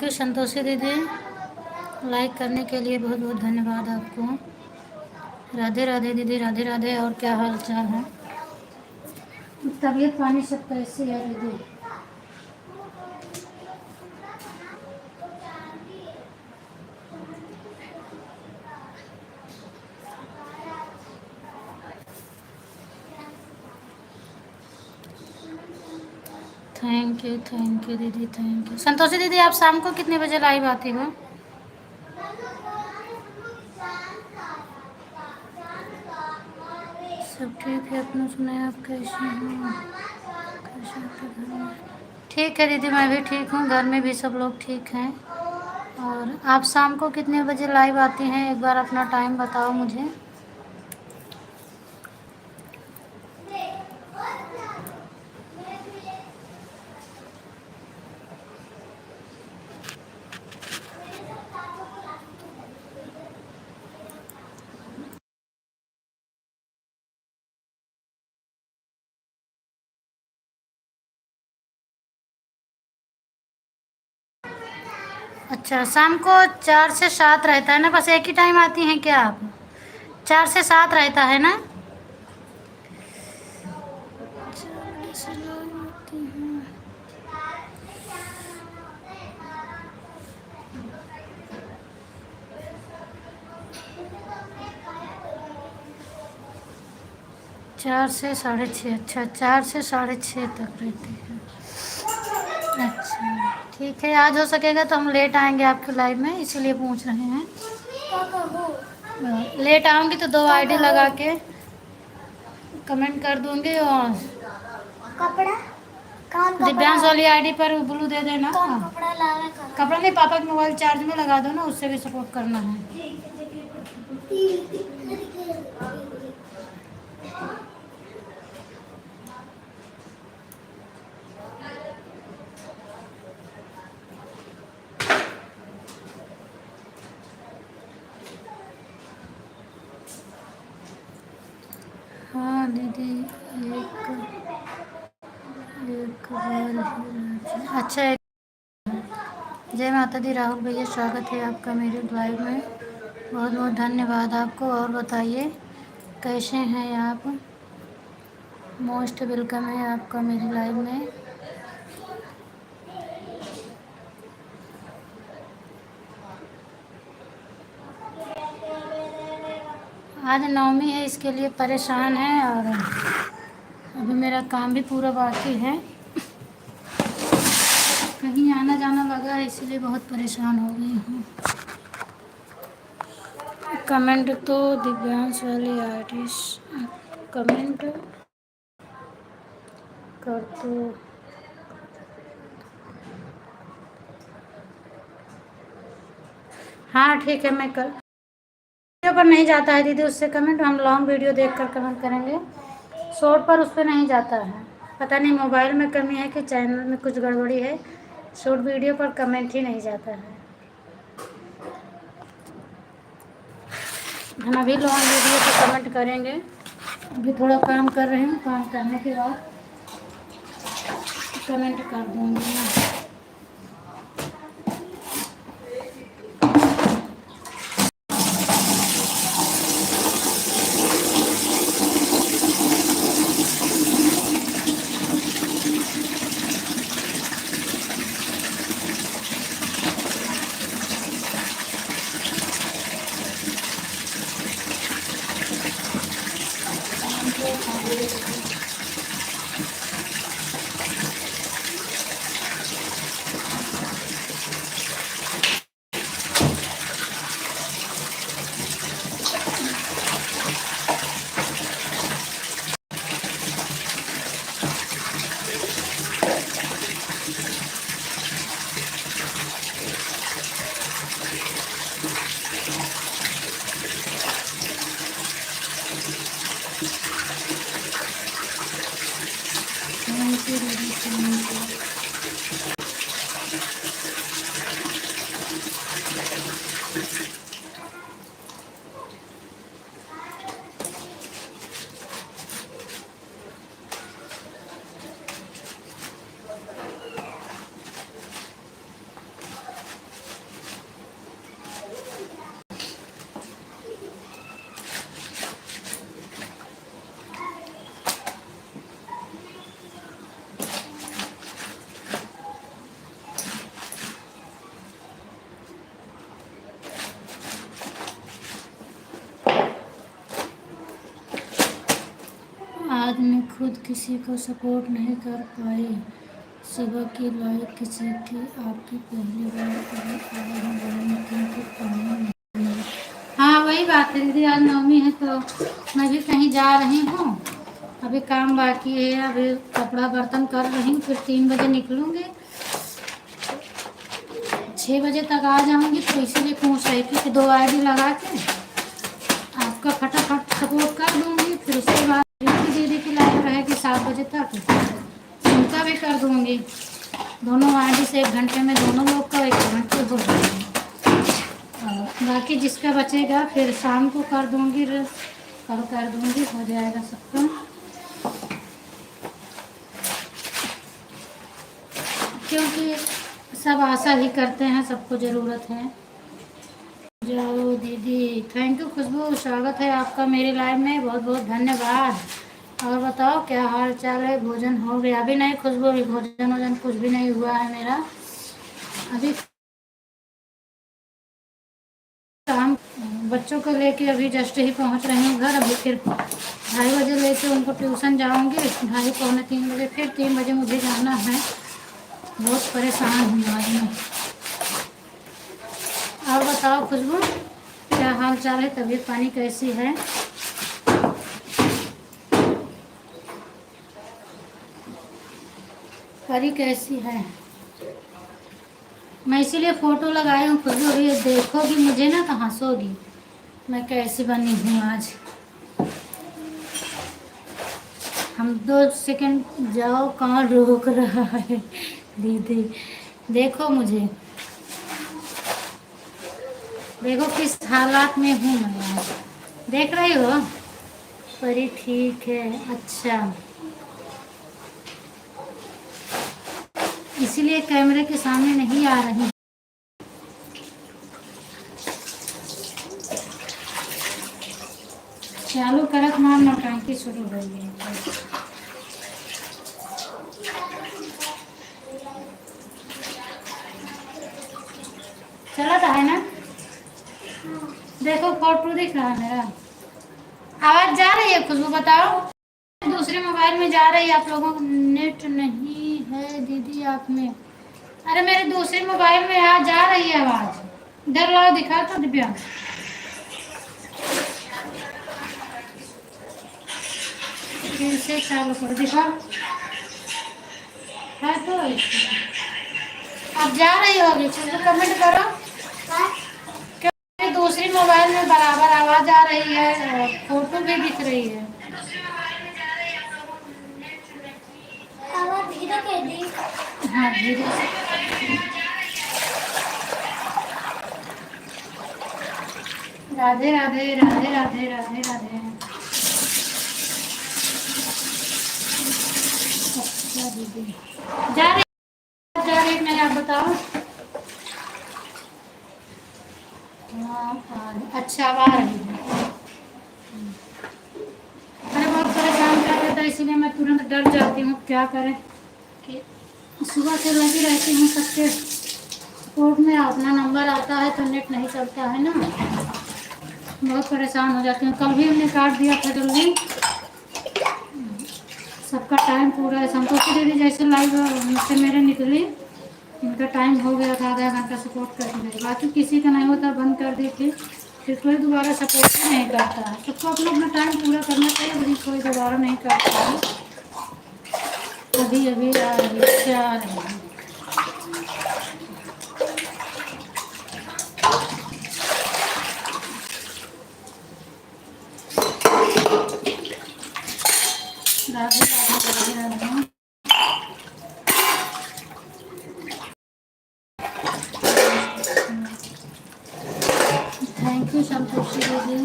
Thank you Santoshi दीदी, like करने के लिए बहुत बहुत धन्यवाद आपको। राधे राधे दीदी, राधे राधे। और क्या हाल चाल है? तबीयत पानी सब कैसी है दीदी? थैंक यू दीदी, थैंक यू। संतोषी दीदी, आप शाम को कितने बजे लाइव आती हो? सब ठीक है, अपना सुनाए, आप कैसे हो? कैसे आपके घर में? ठीक है दीदी, मैं भी ठीक हूँ, घर में भी सब लोग ठीक हैं। और आप शाम को कितने बजे लाइव आती हैं? एक बार अपना टाइम बताओ मुझे। अच्छा, शाम को 4 से 7 रहता है ना? बस एक ही टाइम आती हैं क्या आप? 4 से 7 रहता है ना? 4 से 6:30। अच्छा, 4 से 6:30 तक रहती है। अच्छा ठीक है, आज हो सकेगा तो हम लेट आएंगे आपके लाइव में, इसीलिए पूछ रहे हैं। लेट आऊँगी तो 2 आईडी लगा के कमेंट कर दूँगी। और कपड़ा दिव्यांश वाली आईडी पर ब्लू दे देना। कपड़ा लावे कपड़ा नहीं, पापा के मोबाइल चार्ज में लगा दो ना, उससे भी सपोर्ट करना है। हाँ दीदी, एक बार। अच्छा, जय माता दी। राहुल भैया, स्वागत है आपका मेरे लाइव में, बहुत बहुत धन्यवाद आपको। और बताइए कैसे हैं आप? मोस्ट वेलकम है आपका मेरे लाइव में। आज नवमी है, इसके लिए परेशान है, और अभी मेरा काम भी पूरा बाकी है, कहीं आना जाना लगा है, इसलिए बहुत परेशान हो गई हूँ। कमेंट तो दिव्यांश वाली आईडी कमेंट कर दो। हाँ ठीक है, मैं कर वीडियो पर नहीं जाता है दीदी उससे कमेंट, हम लॉन्ग वीडियो देखकर कमेंट करेंगे, शॉर्ट पर उस पर नहीं जाता है। पता नहीं मोबाइल में कमी है कि चैनल में कुछ गड़बड़ी है, शॉर्ट वीडियो पर कमेंट ही नहीं जाता है। हम अभी लॉन्ग वीडियो पर कमेंट करेंगे। अभी थोड़ा काम कर रही हूँ, काम करने के बाद कमेंट कर दूँगी मैं। मैं खुद किसी को सपोर्ट नहीं कर पाई। सुबह की लाइक किसी की आपकी पहली बार क्योंकि पानी नहीं मिला। हाँ वही बात है दीदी, आज नवमी है तो मैं भी कहीं जा रही हूँ। अभी काम बाकी है, अभी कपड़ा बर्तन कर रही हूँ, फिर 3 बजे निकलूँगी, 6 बजे तक आ जाऊँगी। तो इसीलिए पूछ रही थी कि 2 आईडी लगा के आपका फटाफट सपोर्ट कर दूँगी, फिर उसके बाद दीदी की लाइव रहेगी 7 बजे तक, उनका भी कर दूँगी। दोनों आईडी से 1 घंटे में दोनों लोग का 1 घंटे हो जाएगा। बाकी जिसका बचेगा फिर शाम को कर दूँगी, कल कर दूँगी, हो जाएगा सबका। क्योंकि सब आशा ही करते हैं, सबको ज़रूरत है। जाओ दीदी, थैंक यू खुशबू, स्वागत है आपका मेरे लाइव में, बहुत बहुत धन्यवाद। और बताओ क्या हाल चाल है, भोजन हो गया? अभी नहीं खुशबू, अभी भोजन वोजन कुछ भी नहीं हुआ है मेरा। अभी काम, बच्चों को लेके अभी जस्ट ही पहुंच रही हूँ घर। अभी फिर 2:30 बजे लेके उनको ट्यूशन जाऊंगी, 2:30 पौने 3 बजे, फिर 3 बजे मुझे जाना है। बहुत परेशान हूँ आज मैं। और बताओ खुशबू क्या हाल चाल है, तबीयत पानी कैसी है? परी कैसी है? मैं इसीलिए फ़ोटो लगाई हूँ खुशबू, अभी देखोगी मुझे ना तो हंसोगी मैं कैसी बनी हूँ आज। हम 2 सेकंड जाओ, कहाँ रोक रहा है दीदी? देखो मुझे, देखो किस हालात में हूँ मैं आज, देख रही हो? परी ठीक है, अच्छा इसीलिए कैमरे के सामने नहीं आ रही। चालू करत मार नौटंकी शुरू हो गई है। चला था है ना? देखो फोटो दिख रहा है मेरा? आवाज जा रही है खुशबू, बताओ? दूसरे मोबाइल में जा रही है, आप लोगों को नेट नहीं है दीदी आप में? अरे मेरे दूसरे मोबाइल में आ जा रही है आवाज, इधर लाओ दिखा तो दिव्या। फिर से चालू कर दिखा है तो अब जा रही होगी। चलो कमेंट करो, क्योंकि दूसरी मोबाइल में बराबर आवाज आ रही है और फोटो भी दिख रही है। आवाज धीरे कर दी। हाँ धीरे से। राधे राधे राधे राधे राधे राधे। अच्छा दीदी जा रही मैंने, आप बताओ? हाँ अच्छा अब आ रही है। अरे बहुत परेशान कर देता है, इसीलिए मैं तुरंत डर जाती हूँ। क्या करें कि सुबह से लगी रहती हूँ सबके कोर्ट में, अपना नंबर आता है तो नेट नहीं चलता है ना, बहुत परेशान हो जाती हूँ। कल भी हमने काट दिया था जल्दी, सबका टाइम पूरा है। संतोषी दीदी जैसे लाइव मुझसे मेरे निकली, इनका टाइम हो गया था, आधा घंटा सपोर्ट कर दी, बाकी किसी का नहीं होता, बंद कर दी थी। फिर कोई दोबारा सपोर्ट ही नहीं करता है। सबको अपना अपना टाइम पूरा करना चाहिए, लेकिन कोई दोबारा नहीं करता है। अभी अभी आ रही है। राधे राधे राधे राधे। थैंक यू संतोषी दीदी।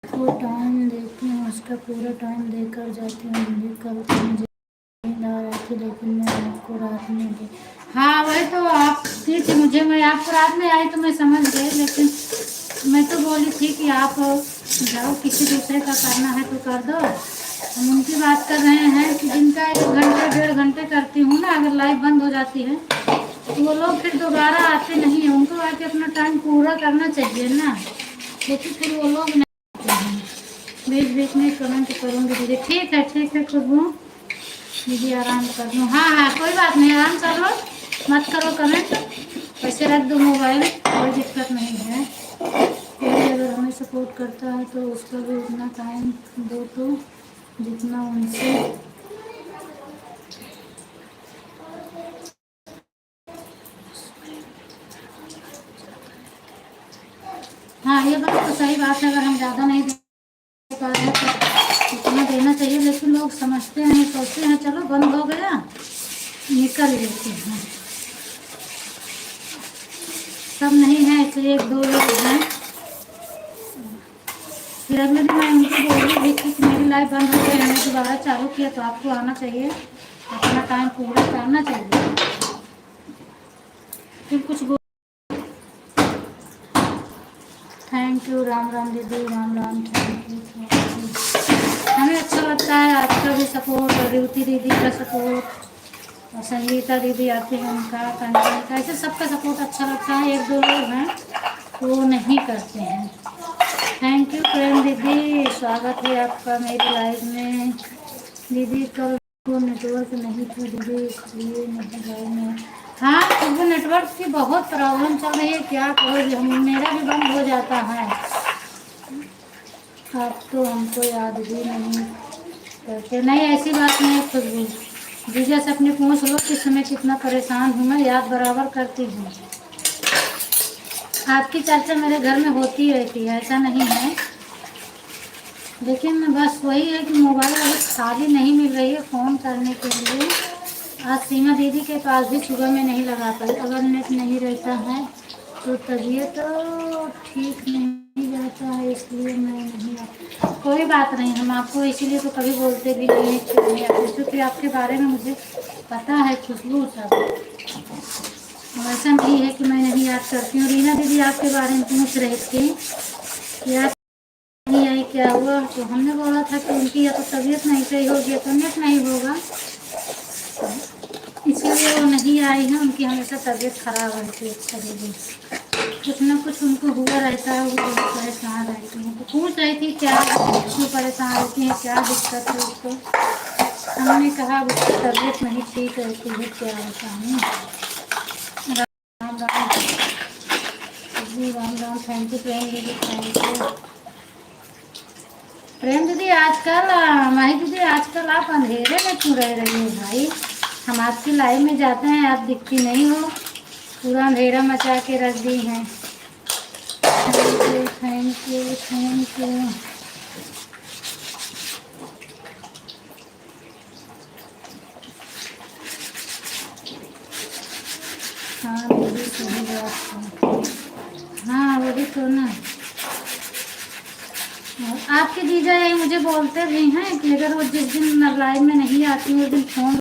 वो टाइम देखती हूँ, उसका पूरा टाइम देकर जाती हूँ। मुझे कल तो मुझे नींद आ रही थी, लेकिन मैं आपको रात में दी। हाँ वही तो आप दी थी मुझे, मैं आपको रात में आई तो मैं समझ गई, लेकिन मैं तो बोली थी कि आप जाओ, किसी दूसरे का करना है तो कर दो, हम उनकी बात कर रहे हैं कि जिनका 1 घंटे 1.5 घंटे करती हूँ ना, अगर लाइव बंद हो जाती है तो वो लोग फिर दोबारा आते नहीं हैं। उनको आके अपना टाइम पूरा करना चाहिए ना, लेकिन फिर वो लोग नहीं आते हैं। बीच बीच में कमेंट करूँगी दीदी। ठीक है खुशबू दीदी, आराम कर लो। हाँ हाँ कोई बात नहीं, आराम कर लो, मत करो कमेंट, वैसे रख दो मोबाइल, कोई दिक्कत नहीं है। कोई अगर हमें सपोर्ट करता है तो उसका भी उतना टाइम दो, तो जितना उनसे हाँ, ये बात तो सही बात है। अगर हम ज़्यादा नहीं दे पा रहे हैं तो उतना देना चाहिए, लेकिन लोग समझते नहीं, सोचते हैं चलो बंद हो गया निकल लेते हैं। सब नहीं है, इसलिए 1-2 लोग हैं। फिर अगले दिन मैं उनको बोल रही थी कि मेरी लाइफ बंद हो गई, मैंने दोबारा चालू किया, तो आपको आना चाहिए, अपना टाइम पूरा करना चाहिए। फिर कुछ बोल। थैंक यू राम राम दीदी, राम राम, थैंक यू। हमें अच्छा लगता है आपका भी सपोर्ट, और रेवती दीदी का सपोर्ट, और संगीता दीदी आती है उनका, कंचन का, ऐसे सबका सपोर्ट अच्छा लगता है। 1-2 लोग हैं वो नहीं करते हैं। थैंक यू प्रेम दीदी, स्वागत है आपका मेरी लाइव में। दीदी कल को नेटवर्क नहीं था दीदी, इसलिए नहीं लाइव में। हाँ, क्योंकि नेटवर्क की बहुत प्रॉब्लम चल रही है, क्या करोगे, हम मेरा भी बंद हो जाता है। आप तो हमको याद भी नहीं करते। नहीं, ऐसी बात नहीं है खुशबू, जीजा से अपने पूछ लो कि समय कितना परेशान हूँ, मैं याद बराबर करती हूँ। आपकी चर्चा मेरे घर में होती रहती है, ऐसा नहीं है, लेकिन बस वही है कि मोबाइल अभी खाली नहीं मिल रही है फ़ोन करने के लिए। आज सीमा दीदी के पास भी सुबह में नहीं लगा पाई, अगर नेट नहीं रहता है तो तबीयत तो ठीक नहीं रहता है, इसलिए मैं नहीं आता। कोई बात नहीं, हम आपको इसीलिए तो कभी बोलते भी नहीं कि नहीं आते, क्योंकि आपके बारे में मुझे पता है खुशबू सब। ऐसा नहीं है कि मैं नहीं याद करती हूँ। रीना दीदी आपके बारे में पूछ रही थी कि आप नहीं आई, क्या हुआ, तो हमने बोला था कि उनकी या तो तबीयत नहीं सही होगी या तो नेट नहीं होगा, इसलिए वो नहीं आई है। उनकी हमेशा तबीयत खराब रहती है, अच्छा दीदी कुछ ना कुछ उनको हुआ रहता है, वो बहुत परेशान रहती हैं। तो पूछ रही थी क्या क्यों परेशान रहती हैं, क्या दिक्कत है उसको। हमने कहा उसकी तबीयत नहीं ठीक रहती है, क्या बताऊँ। राम राम जी, राम राम, थैंक यू प्रेम दीदी, थैंक यू प्रेम दीदी। आजकल माही दीदी, आजकल आप अंधेरे में क्यों रह रही हो भाई, हम आपकी लाइव में जाते हैं आप दिखती नहीं हो, पूरा अंधेरा मचा के रख दी हैं। Thank you thank you. हाँ दीदी सही बात है, हाँ वही तो ना। आपके जीजा यही मुझे बोलते भी हैं कि अगर वो जिस दिन लाइव में नहीं आती उस दिन फ़ोन